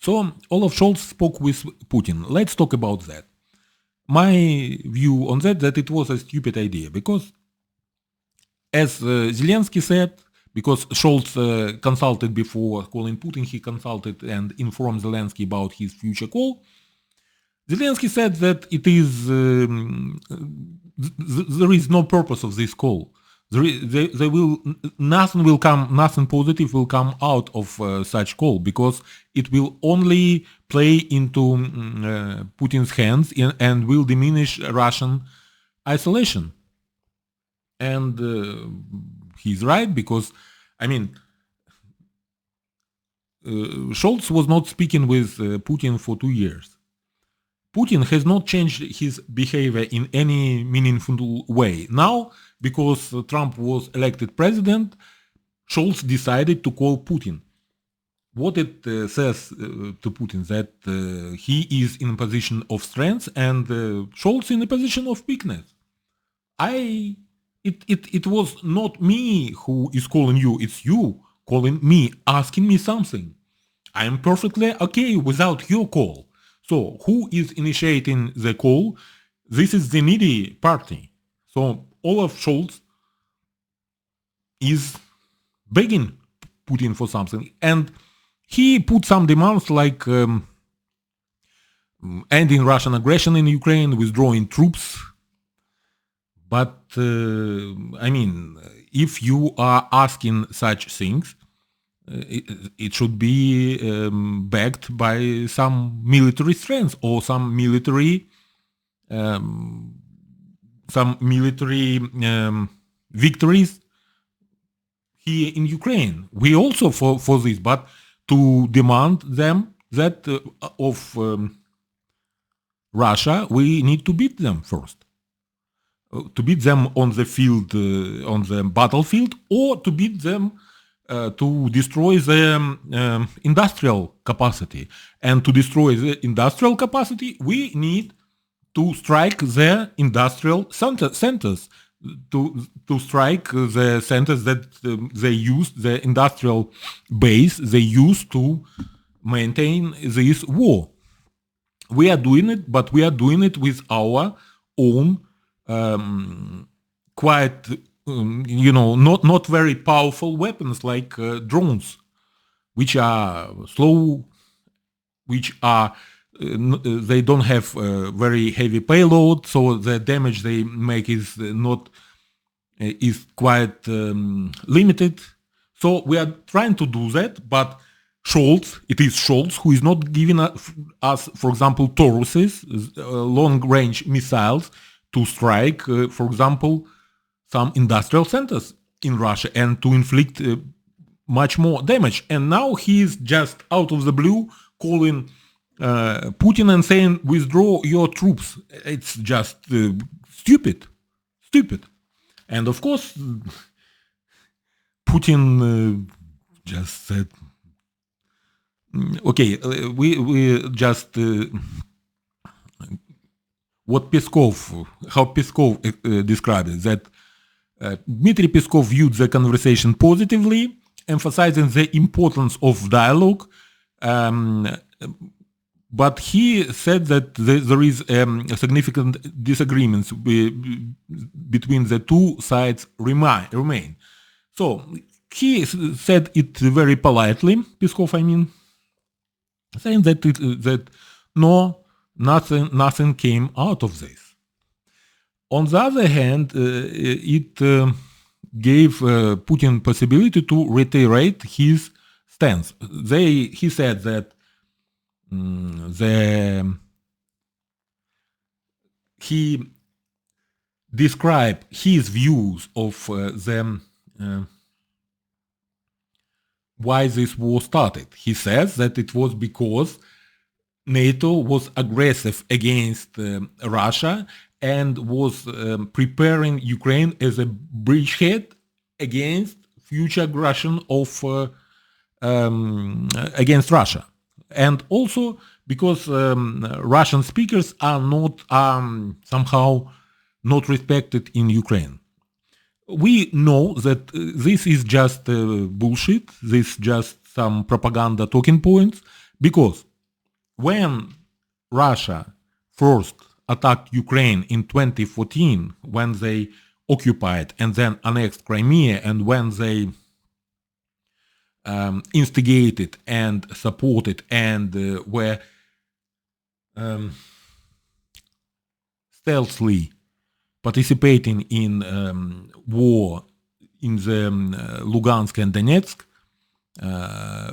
So Olaf Scholz spoke with Putin. Let's talk about that. My view on that it was a stupid idea because, as Zelensky said, because Scholz consulted before calling Putin, he consulted and informed Zelensky about his future call. Zelensky said that it is there is no purpose of this call. Nothing positive will come out of such call because it will only play into Putin's hands and will diminish Russian isolation. And he's right because, Scholz was not speaking with Putin for 2 years. Putin has not changed his behavior in any meaningful way. Now, because Trump was elected president, Scholz decided to call Putin. What it says to Putin that he is in a position of strength and Scholz in a position of weakness. It was not me who is calling you, it's you calling me, asking me something. I am perfectly okay without your call. So who is initiating the call? This is the needy party. So Olaf Scholz is begging Putin for something, and he put some demands like ending Russian aggression in Ukraine, withdrawing troops. But if you are asking such things, it should be backed by some military strength or some military victories here in Ukraine. We also for this, but to demand them that of Russia, we need to beat them first. To beat them on the field, on the battlefield, or to beat them to destroy the industrial capacity. And to destroy the industrial capacity, we need to strike the industrial centers, to strike the centers that they use, the industrial base they use to maintain this war. We are doing it, but we are doing it with our own quite not very powerful weapons like drones, which are slow, which are they don't have very heavy payload, so the damage they make is quite limited. So we are trying to do that, but it is Scholz who is not giving us, for example, Tauruses, long-range missiles to strike, for example, some industrial centers in Russia and to inflict much more damage. And now he is just out of the blue calling Putin and saying, withdraw your troops. It's just stupid. And of course, Putin just said, okay, we just... how Peskov described it, that Dmitry Peskov viewed the conversation positively, emphasizing the importance of dialogue, but he said that there is significant disagreements between the two sides remain. So he said it very politely, Peskov, saying that nothing came out of this. On the other hand, it gave Putin possibility to reiterate his stance. He said that he described his views of why this war started. He says that it was because NATO was aggressive against Russia and was preparing Ukraine as a bridgehead against future aggression of against Russia, and also because Russian speakers are not somehow not respected in Ukraine. We know that this is just bullshit. This is just some propaganda talking points, because when Russia first attacked Ukraine in 2014, when they occupied and then annexed Crimea, and when they instigated and supported and were stealthily participating in war in the Lugansk and Donetsk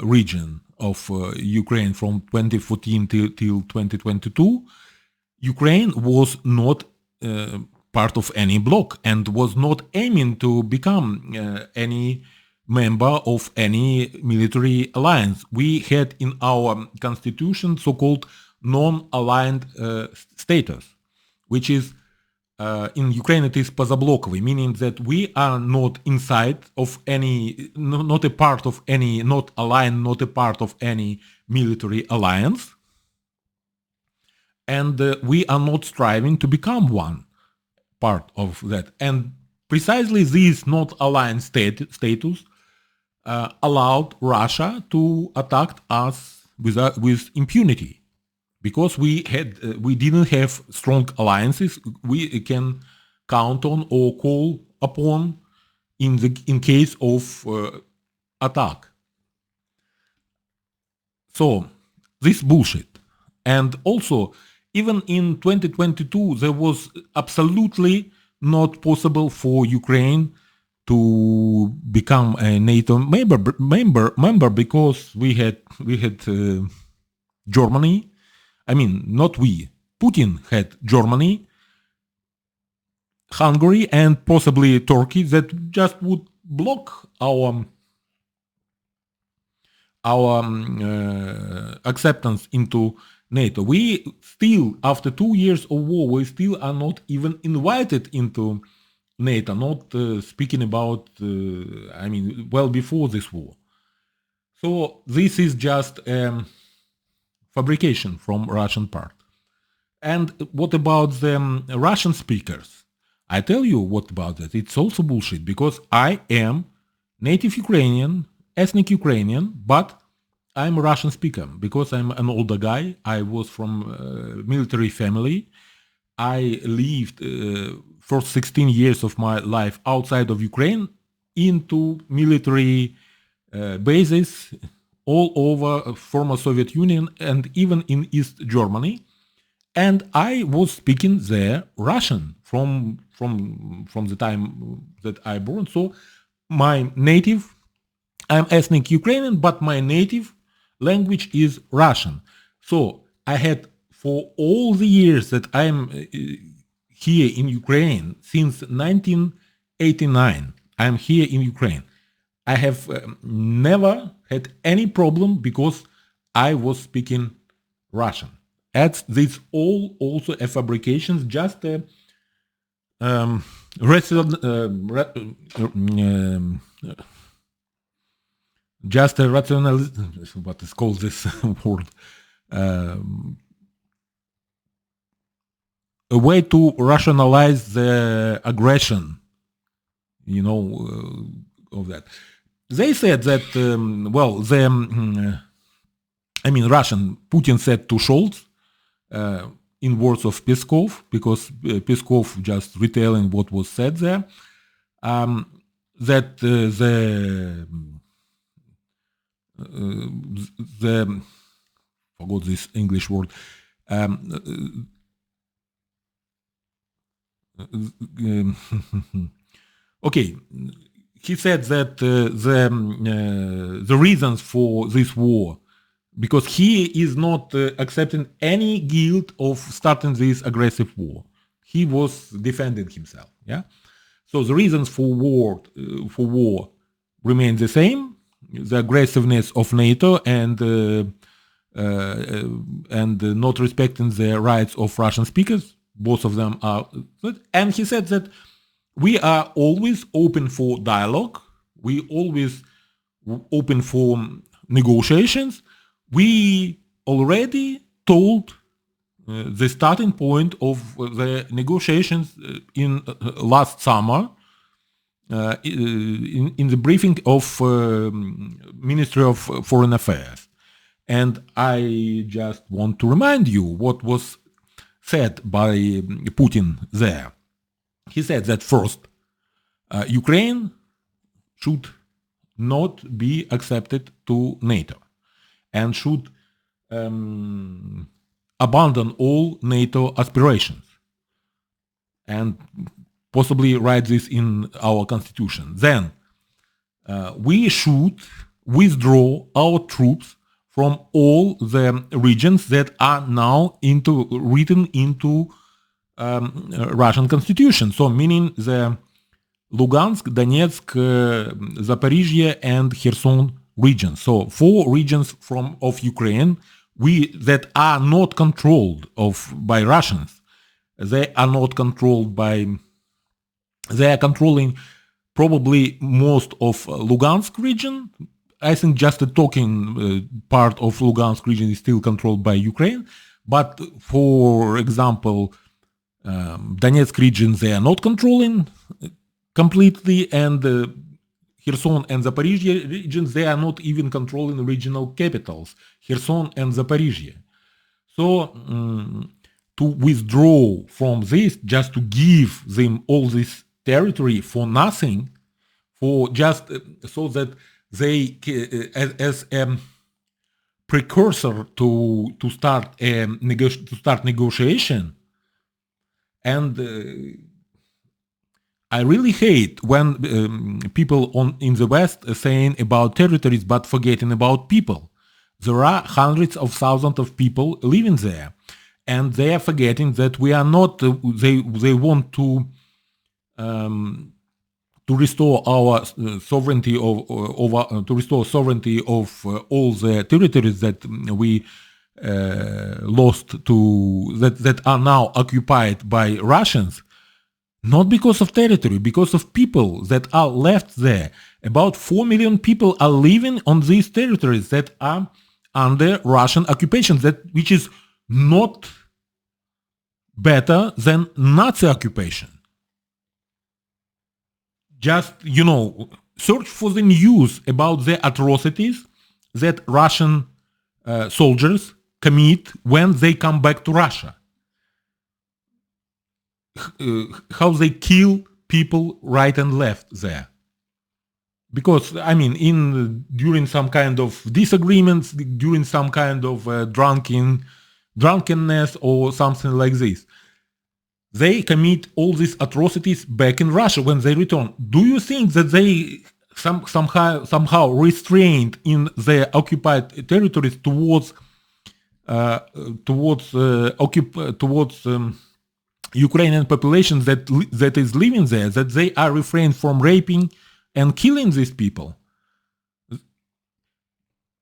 region of Ukraine from 2014 till 2022, Ukraine was not part of any bloc and was not aiming to become any member of any military alliance. We had in our constitution so-called non-aligned status, which is in Ukraine it is позаблоковый, meaning that we are not inside of any, not a part of any, not aligned, not a part of any military alliance, and we are not striving to become one part of that. And precisely this not aligned status allowed Russia to attack us with impunity, because we didn't have strong alliances we can count on or call upon in case of attack. So this bullshit. And also, even in 2022, there was absolutely not possible for Ukraine to become a NATO member because we had Germany. I mean, not we. Putin had Germany, Hungary, and possibly Turkey that just would block our acceptance into NATO. We still, after 2 years of war, we still are not even invited into NATO, not speaking about, I mean, well before this war. So this is just fabrication from Russian part. And what about the Russian speakers? I tell you what about that. It's also bullshit, because I am native Ukrainian, ethnic Ukrainian, but I'm a Russian speaker because I'm an older guy. I was from a military family. I lived first 16 years of my life outside of Ukraine into military bases all over former Soviet Union and even in East Germany. And I was speaking there Russian from the time that I born. So my native, I'm ethnic Ukrainian, but my native language is Russian. So I had, for all the years that I'm here in Ukraine, since 1989, I'm here in Ukraine, I have never had any problem because I was speaking Russian. This all also a fabrication, just a just a rational, what is called this word, a way to rationalize the aggression, of that. They said that, Russian, Putin said to Scholz, in words of Peskov, because Peskov just retelling what was said there, that the forgot this English word. Okay, he said that the reasons for this war, because he is not accepting any guilt of starting this aggressive war. He was defending himself. Yeah. So the reasons for war remain the same. The aggressiveness of NATO and not respecting the rights of Russian speakers. Both of them are good. And he said that we are always open for dialogue. We always open for negotiations. We already told the starting point of the negotiations in last summer in the briefing of Ministry of Foreign Affairs. And I just want to remind you what was said by Putin there. He said that first, Ukraine should not be accepted to NATO and should abandon all NATO aspirations and possibly write this in our constitution. Then we should withdraw our troops from all the regions that are now written into Russian constitution. So meaning the Lugansk, Donetsk, Zaporizhia, and Kherson regions. So 4 regions of Ukraine that are not controlled by Russians. They are not controlled by. They are controlling probably most of Lugansk region. I think just the talking part of Lugansk region is still controlled by Ukraine. But for example, Donetsk region they are not controlling completely, and Kherson and Zaporizhia regions they are not even controlling regional capitals, Kherson and Zaporizhia. So to withdraw from this, just to give them all this territory for nothing, for just so that they, as a precursor to start negotiation, and I really hate when people in the West are saying about territories but forgetting about people. There are hundreds of thousands of people living there, and they are forgetting that we are not. They want to restore our sovereignty to restore sovereignty of all the territories that we lost that are now occupied by Russians. Not because of territory, because of people that are left there. About 4 million people are living on these territories that are under Russian occupation, which is not better than Nazi occupation. Just, search for the news about the atrocities that Russian soldiers commit when they come back to Russia. How they kill people right and left there. Because, during some kind of disagreements, during some kind of drunkenness or something like this, they commit all these atrocities back in Russia when they return. Do you think that they somehow restrained in their occupied territories towards Ukrainian population that is living there, that they are refrained from raping and killing these people?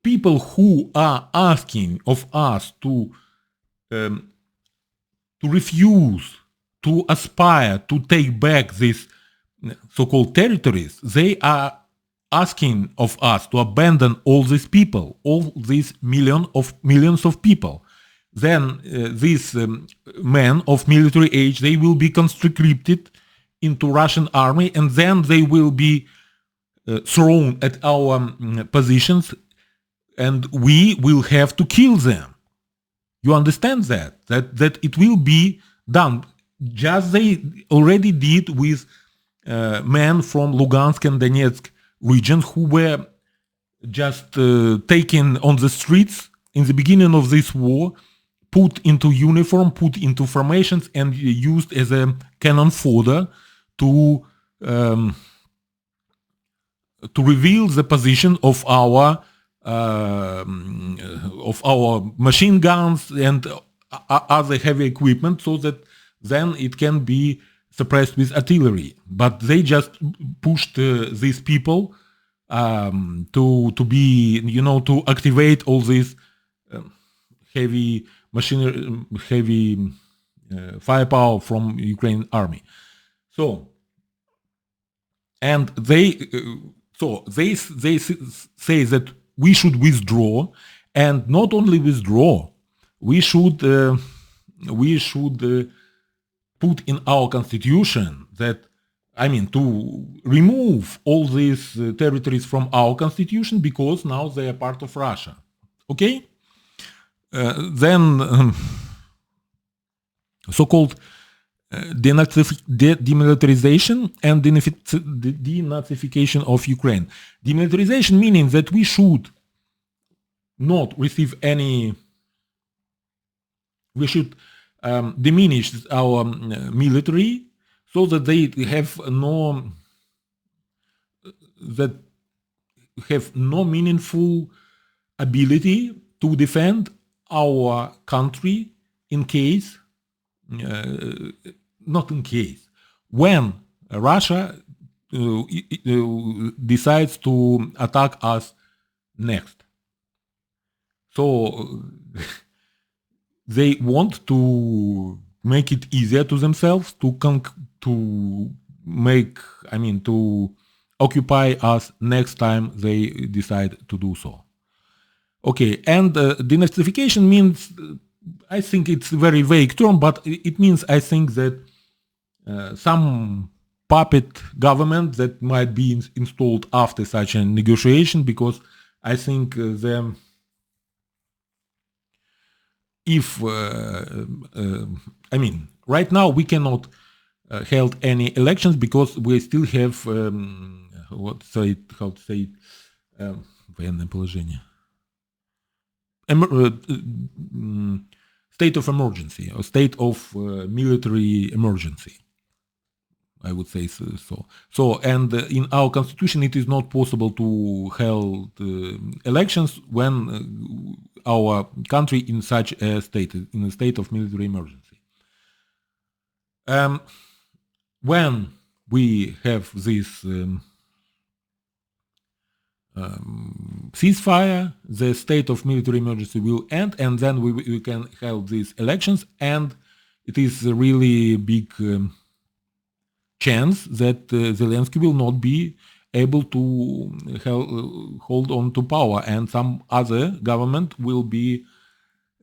People who are asking of us to refuse, to aspire to take back these so-called territories, they are asking of us to abandon all these people, all these millions of people. Then these men of military age, they will be conscripted into Russian army, and then they will be thrown at our positions, and we will have to kill them. You understand that it will be done, just they already did with men from Lugansk and Donetsk regions who were just taken on the streets in the beginning of this war, put into uniform, put into formations, and used as a cannon fodder to reveal the position of our machine guns and other heavy equipment, so that then it can be suppressed with artillery. But they just pushed these people to be, to activate all these heavy machinery, heavy firepower from Ukrainian army. So, and they say that we should withdraw, and not only withdraw, we should put in our constitution that, to remove all these territories from our constitution, because now they are part of Russia. Okay? then so-called demilitarization and denazification of Ukraine. Demilitarization meaning that we should not receive any, we should diminish our military so that they have no meaningful ability to defend our country in case, not in case, when Russia decides to attack us next. So they want to make it easier to themselves to occupy us next time they decide to do so. Okay, and denazification means, I think it's a very vague term, but it means, I think, that some puppet government that might be installed after such a negotiation, because I think right now we cannot held any elections because we still have военное положение. State of emergency, or state of military emergency, I would say so. So, and in our constitution, it is not possible to hold elections when our country in such a state, in a state of military emergency. When we have this ceasefire, the state of military emergency will end, and then we can hold these elections, and it is a really big chance that Zelensky will not be able to hold on to power, and some other government will be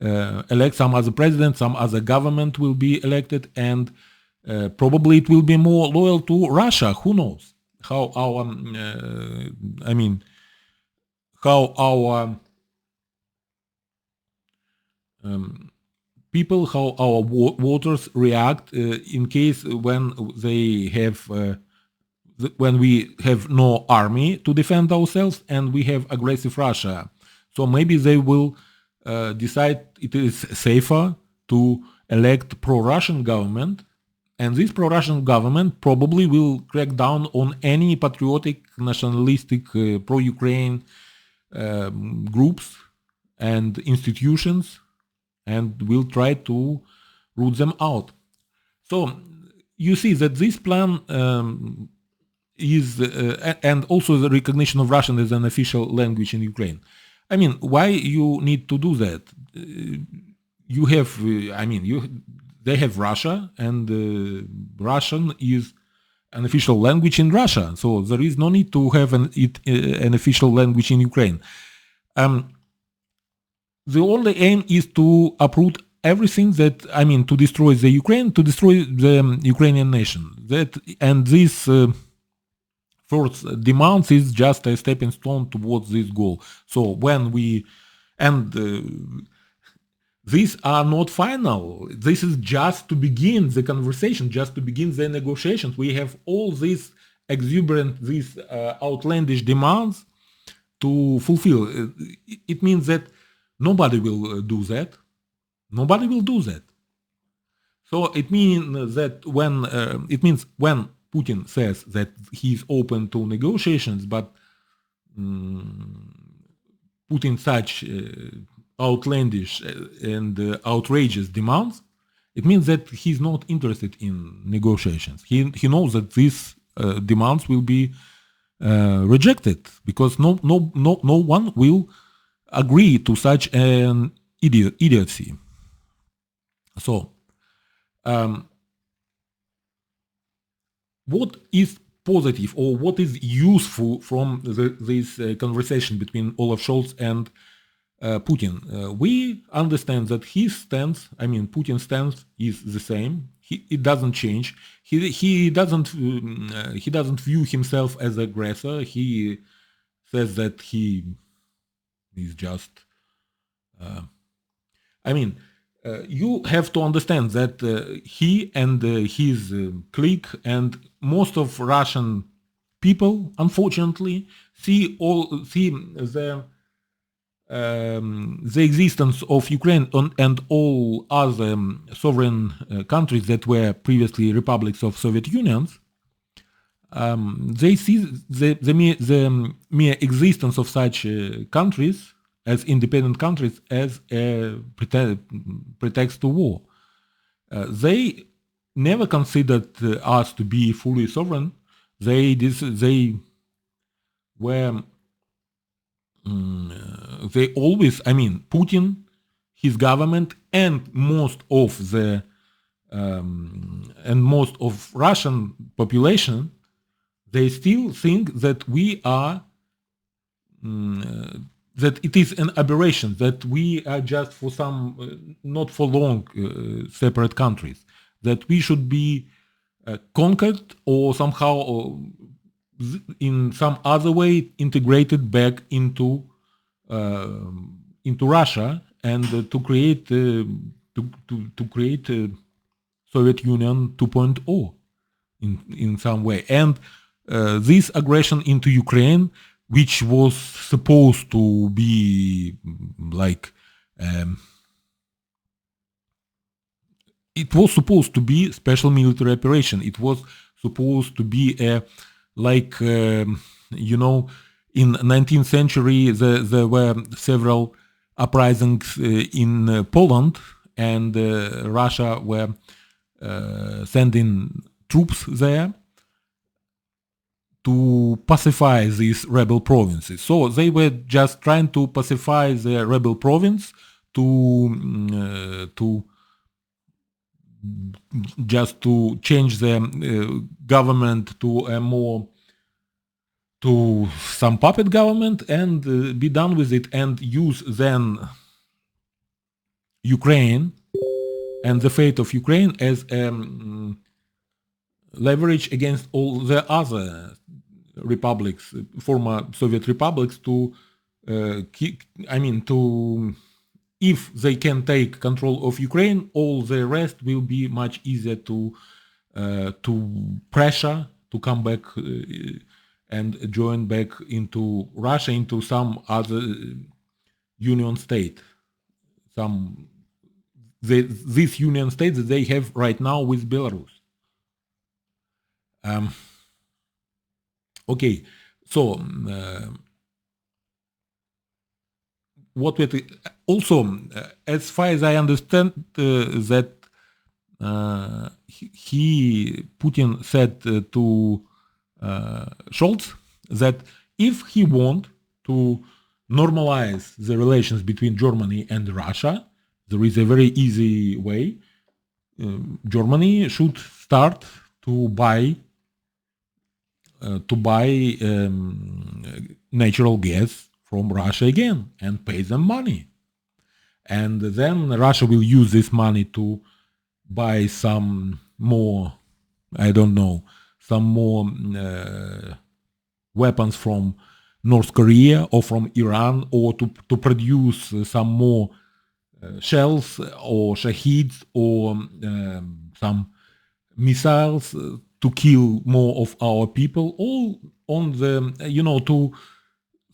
some other president, some other government will be elected, and probably it will be more loyal to Russia. Who knows how our people, how our voters react in case when they have when we have no army to defend ourselves and we have aggressive Russia. So maybe they will decide it is safer to elect pro-Russian government, and this pro-Russian government probably will crack down on any patriotic, nationalistic, pro-Ukraine groups and institutions, and will try to root them out. So you see that this plan is, and also the recognition of Russian as an official language in Ukraine. I mean, why you need to do that? You have, they have Russia, and Russian is an official language in Russia, so there is no need to have an official language in Ukraine. The only aim is to uproot everything that, to destroy the Ukraine, to destroy the Ukrainian nation. And this first demands is just a stepping stone towards this goal. So when we, and these are not final. This is just to begin the conversation, just to begin the negotiations. We have all these exuberant, these outlandish demands to fulfill. It means that nobody will do that. Nobody will do that. So it means that when Putin says that he's open to negotiations, but putting such outlandish and outrageous demands, it means that he's not interested in negotiations. He knows that these demands will be rejected because no one will agree to such an idiocy. So, what is positive or what is useful from this conversation between Olaf Scholz and Putin? We understand that his stance, Putin's stance, is the same. It doesn't change. He doesn't view himself as aggressor. He says that he is just I mean, you have to understand that he and his clique and most of Russian people, unfortunately, see the existence of Ukraine and all other sovereign countries that were previously republics of Soviet Unions. They see the mere existence of such countries as independent countries as a pretext to war. They never considered us to be fully sovereign. They were they always, I mean, Putin, his government, and most of Russian population, they still think that we are that it is an aberration, that we are just for some not for long separate countries, that we should be conquered or somehow in some other way integrated back into Russia and to create Soviet Union 2.0 in some way. And this aggression into Ukraine, which was supposed to be like it was supposed to be special military operation. It was supposed to be a in 19th century there were several uprisings in Poland, and Russia were sending troops there to pacify these rebel provinces. So they were just trying to pacify the rebel province to just to change the government to some puppet government and be done with it, and use then Ukraine and the fate of Ukraine as leverage against all the other republics, former Soviet republics, to if they can take control of Ukraine, all the rest will be much easier to pressure to come back and join back into Russia, into some other union state, this union state that they have right now with Belarus. Okay, so what we also, as far as I understand, that Putin said to Scholz that if he want to normalize the relations between Germany and Russia, there is a very easy way. Germany should start to buy natural gas from Russia again and pay them money. And then Russia will use this money to buy some more, I don't know, some more weapons from North Korea or from Iran, or to produce some more shells or shaheeds or some missiles to kill more of our people, all on the,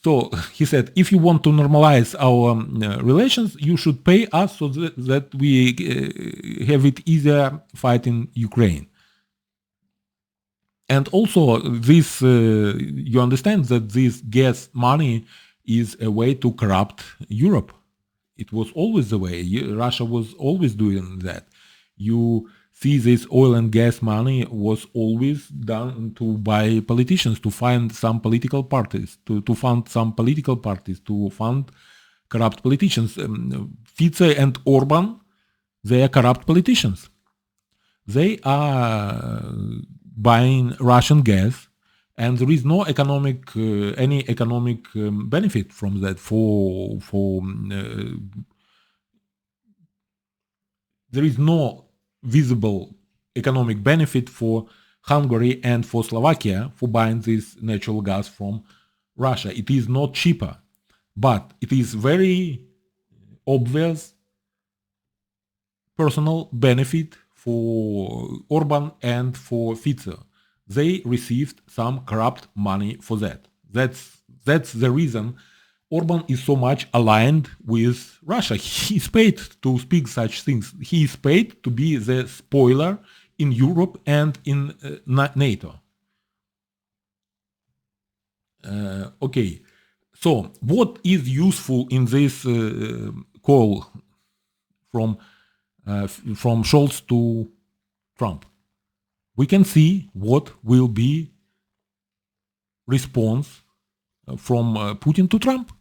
so he said, if you want to normalize our relations, you should pay us so that we have it easier fighting Ukraine. And also this, you understand that this gas money is a way to corrupt Europe. It was always the way. Russia was always doing that. You see, this oil and gas money was always done to buy politicians, to find some political parties, to fund some political parties, to fund corrupt politicians. Fice and Orban, they are corrupt politicians. They are buying Russian gas, and there is no any economic benefit from that. There is no visible economic benefit for Hungary and for Slovakia for buying this natural gas from Russia. It is not cheaper, but it is very obvious personal benefit for Orban and for Fico. They received some corrupt money for that. That's the reason Orban is so much aligned with Russia. He is paid to speak such things. He is paid to be the spoiler in Europe and in NATO. Okay, so what is useful in this call from Scholz to Trump? We can see what will be response from Putin to Trump.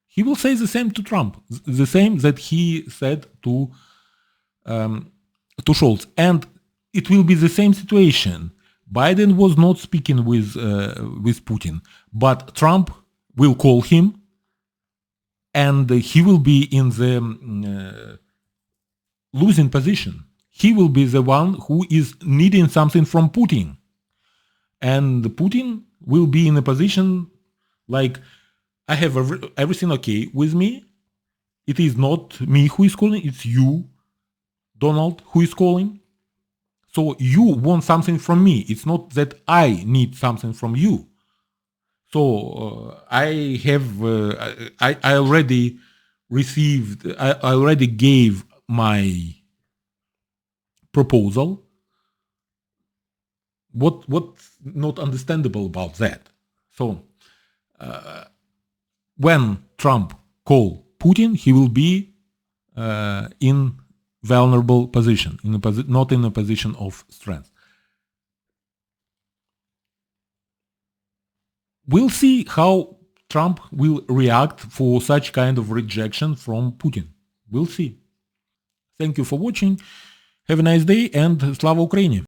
He will say the same to Trump, the same that he said to Scholz, and it will be the same situation. Biden was not speaking with Putin, but Trump will call him, and he will be in the losing position. He will be the one who is needing something from Putin, and Putin will be in a position like, I have everything okay with me. It is not me who is calling, it's you, Donald, who is calling. So you want something from me. It's not that I need something from you. So I have, I already received, I already gave my proposal. What's not understandable about that? So when Trump call Putin, he will be in vulnerable position, not in a position of strength. We'll see how Trump will react for such kind of rejection from Putin. We'll see. Thank you for watching. Have a nice day and Slava Ukraini!